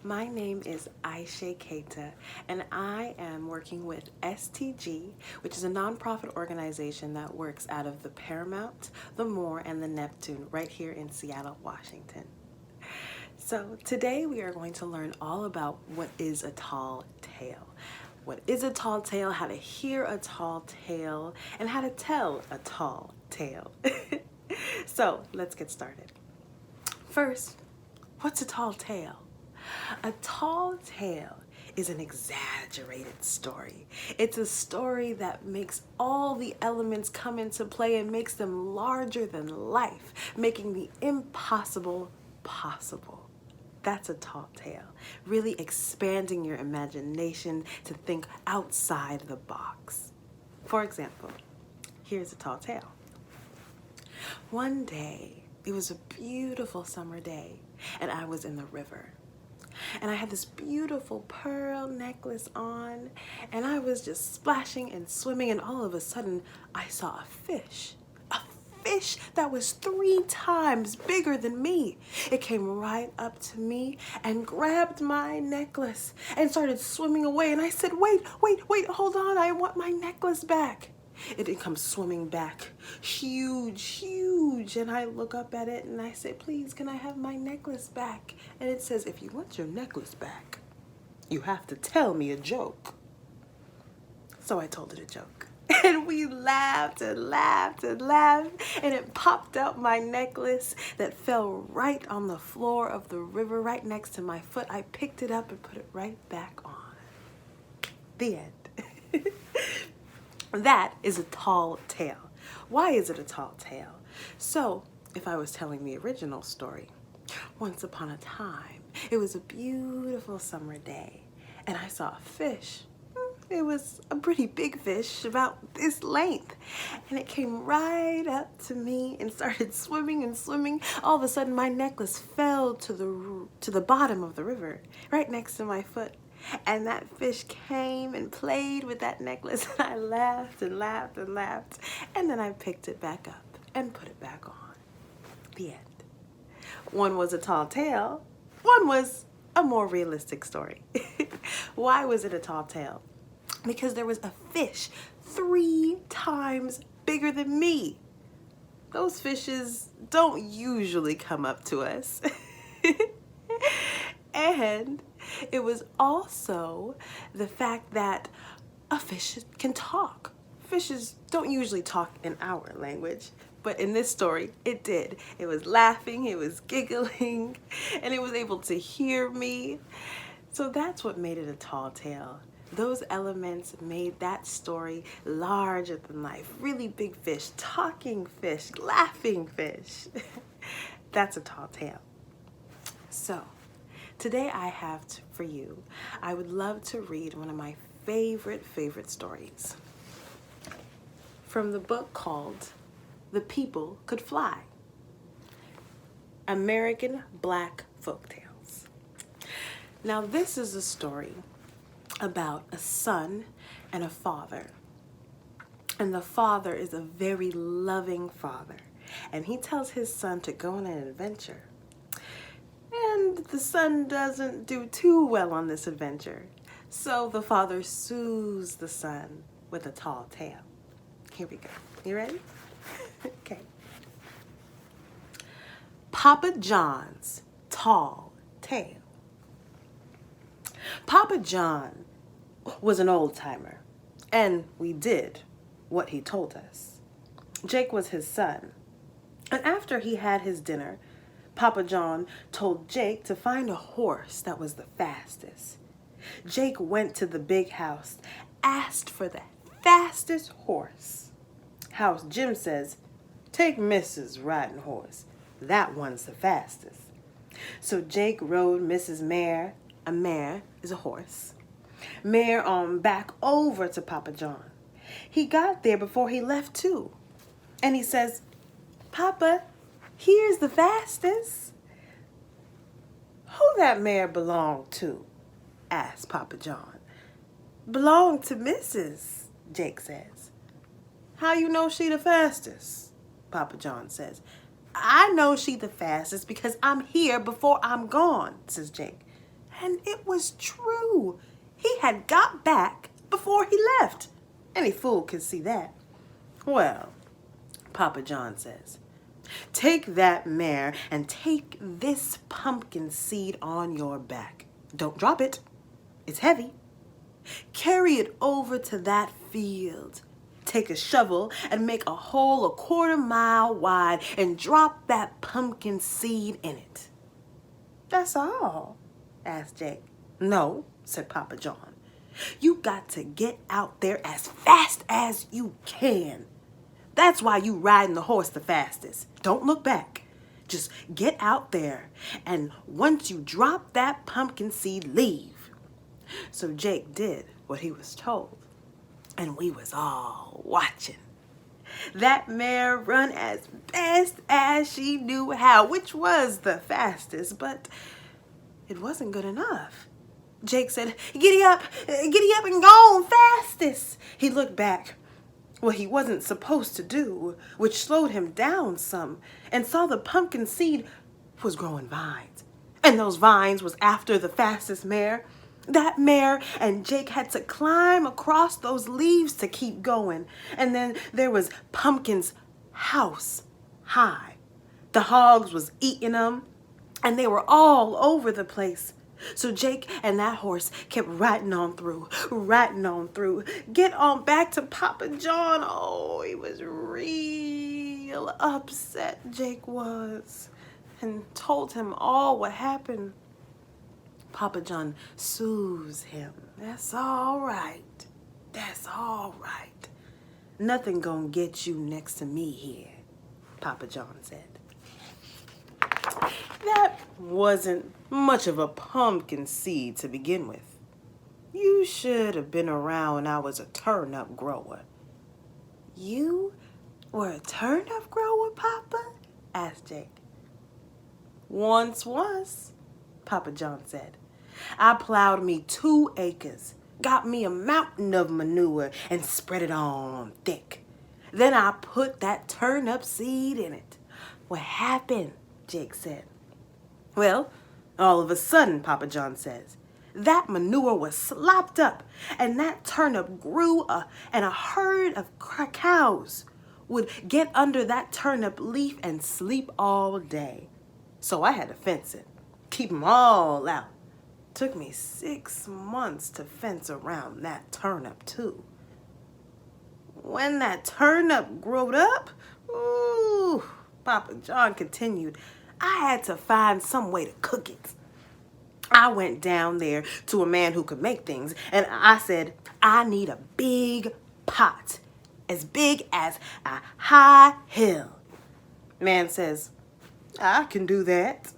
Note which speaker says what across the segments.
Speaker 1: My name is Aishé Keita, and I am working with STG, which is a nonprofit organization that works out of the Paramount, the Moore, and the Neptune right here in Seattle, Washington. So today we are going to learn all about what is a tall tale. What is a tall tale, how to hear a tall tale, and how to tell a tall tale. So let's get started. First, what's a tall tale? A tall tale is an exaggerated story. It's a story that makes all the elements come into play and makes them larger than life, making the impossible possible. That's a tall tale, really expanding your imagination to think outside the box. For example, here's a tall tale. One day, it was a beautiful summer day, and I was in the river. And I had this beautiful pearl necklace on, and I was just splashing and swimming, and all of a sudden, I saw a fish that was 3 times bigger than me. It came right up to me and grabbed my necklace and started swimming away. And I said, wait, hold on, I want my necklace back. It didn't come swimming back, huge, and I look up at it and I say, please, can I have my necklace back? And it says, if you want your necklace back, you have to tell me a joke. So I told it a joke. And we laughed and laughed and laughed, and it popped out my necklace that fell right on the floor of the river, right next to my foot. I picked it up and put it right back on. The end. That is a tall tale. Why is it a tall tale? So, if I was telling the original story, once upon a time, it was a beautiful summer day, and I saw a fish. It was a pretty big fish, about this length, and it came right up to me and started swimming and swimming. All of a sudden, my necklace fell to the bottom of the river, right next to my foot. And that fish came and played with that necklace, and I laughed and laughed and laughed. And then I picked it back up and put it back on. The end. One was a tall tale. One was a more realistic story. Why was it a tall tale? Because there was a fish 3 times bigger than me. Those fishes don't usually come up to us. And it was also the fact that a fish can talk. Fishes don't usually talk in our language, but in this story, it did. It was laughing, it was giggling, and it was able to hear me. So that's what made it a tall tale. Those elements made that story larger than life. Really big fish, talking fish, laughing fish. That's a tall tale. So, today I have for you, I would love to read one of my favorite stories from the book called The People Could Fly, American Black Folktales. Now this is a story about a son and a father. And the father is a very loving father, and he tells his son to go on an adventure. And the son doesn't do too well on this adventure. So the father soothes the son with a tall tale. Here we go. You ready? Okay. Papa John's Tall Tale. Papa John was an old timer, and we did what he told us. Jake was his son. And after he had his dinner, Papa John told Jake to find a horse that was the fastest. Jake went to the big house, asked for the fastest horse. House Jim says, take Mrs. Riding Horse. That one's the fastest. So Jake rode Mrs. Mare. A mare is a horse. Mare on back over to Papa John. He got there before he left too. And he says, Papa, here's the fastest. Who that mare belong to? Asked Papa John. Belong to Mrs., Jake says. How you know she the fastest? Papa John says. I know she the fastest because I'm here before I'm gone, says Jake. And it was true. He had got back before he left. Any fool could see that. Well, Papa John says, take that mare and take this pumpkin seed on your back. Don't drop it. It's heavy. Carry it over to that field. Take a shovel and make a hole 1/4 mile wide and drop that pumpkin seed in it. That's all, asked Jake. No, said Papa John. You got to get out there as fast as you can. That's why you riding the horse the fastest. Don't look back. Just get out there, and once you drop that pumpkin seed, leave. So Jake did what he was told, and we was all watching. That mare run as fast as she knew how, which was the fastest, but it wasn't good enough. Jake said, giddy up and go on fastest. He looked back, what he wasn't supposed to do, which slowed him down some, and saw the pumpkin seed was growing vines. And those vines was after the fastest mare. That mare and Jake had to climb across those leaves to keep going. And then there was Pumpkin's house high. The hogs was eating them, and they were all over the place. So Jake and that horse kept riding on through. Get on back to Papa John. Oh, he was real upset, Jake was, and told him all what happened. Papa John soothes him. That's all right. That's all right. Nothing gonna get you next to me here, Papa John said. That wasn't much of a pumpkin seed to begin with. You should have been around when I was a turnip grower. You were a turnip grower, Papa? Asked Jake. Once was, Papa John said. I plowed me 2 acres, got me a mountain of manure, and spread it on thick. Then I put that turnip seed in it. What happened? Jake said. Well, all of a sudden, Papa John says, that manure was slopped up, and that turnip grew, and a herd of cows would get under that turnip leaf and sleep all day. So I had to fence it, keep them all out. Took me 6 months to fence around that turnip, too. When that turnip growed up, ooh, Papa John continued, I had to find some way to cook it. I went down there to a man who could make things, and I said, I need a big pot, as big as a high hill. Man says, I can do that.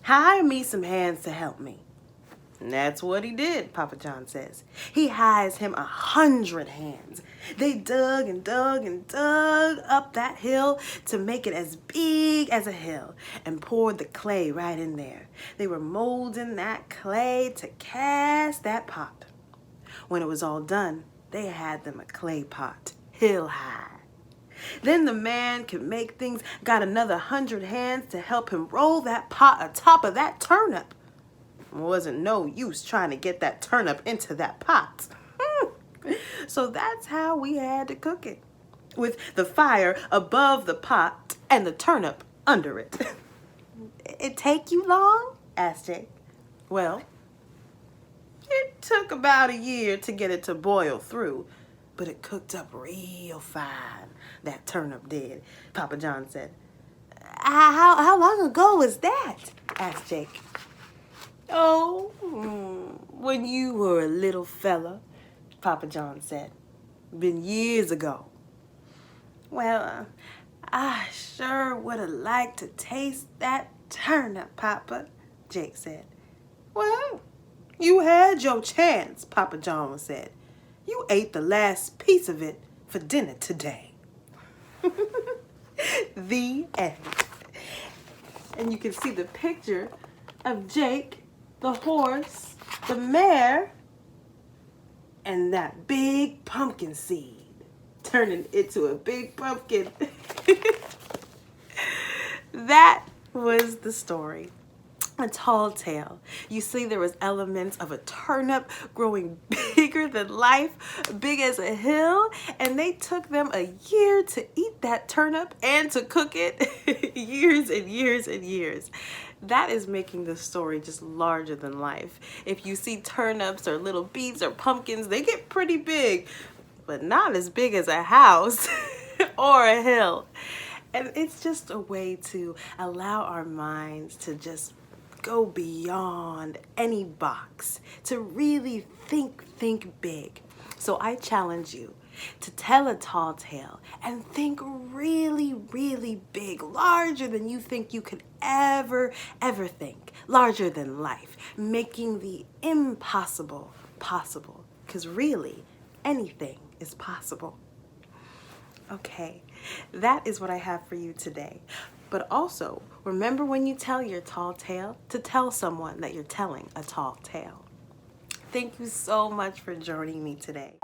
Speaker 1: Hire me some hands to help me. And that's what he did, Papa John says. He hires him 100 hands. They dug and dug and dug up that hill to make it as big as a hill and poured the clay right in there. They were molding that clay to cast that pot. When it was all done, they had them a clay pot, hill high. Then the man could make things, got another 100 hands to help him roll that pot atop of that turnip. It wasn't no use trying to get that turnip into that pot. So that's how we had to cook it, with the fire above the pot and the turnip under it. It take you long? Asked Jake. Well, it took about a year to get it to boil through, but it cooked up real fine, that turnip did, Papa John said. How long ago was that? Asked Jake. Oh, when you were a little fella, Papa John said. Been years ago. Well, I sure would have liked to taste that turnip, Papa, Jake said. Well, you had your chance, Papa John said. You ate the last piece of it for dinner today. The end. And you can see the picture of Jake, the horse, the mare, and that big pumpkin seed, turning it to a big pumpkin. That was the story. A tall tale. You see, there was elements of a turnip growing bigger than life, big as a hill, and they took them a year to eat that turnip and to cook it. Years and years and years. That is making the story just larger than life. If you see turnips or little beets or pumpkins, they get pretty big, but not as big as a house or a hill. And it's just a way to allow our minds to just go beyond any box, to really think big. So I challenge you to tell a tall tale and think really, really big, larger than you think you could ever think, larger than life, making the impossible possible, because really anything is possible. Okay, that is what I have for you today. But also, remember when you tell your tall tale, to tell someone that you're telling a tall tale. Thank you so much for joining me today.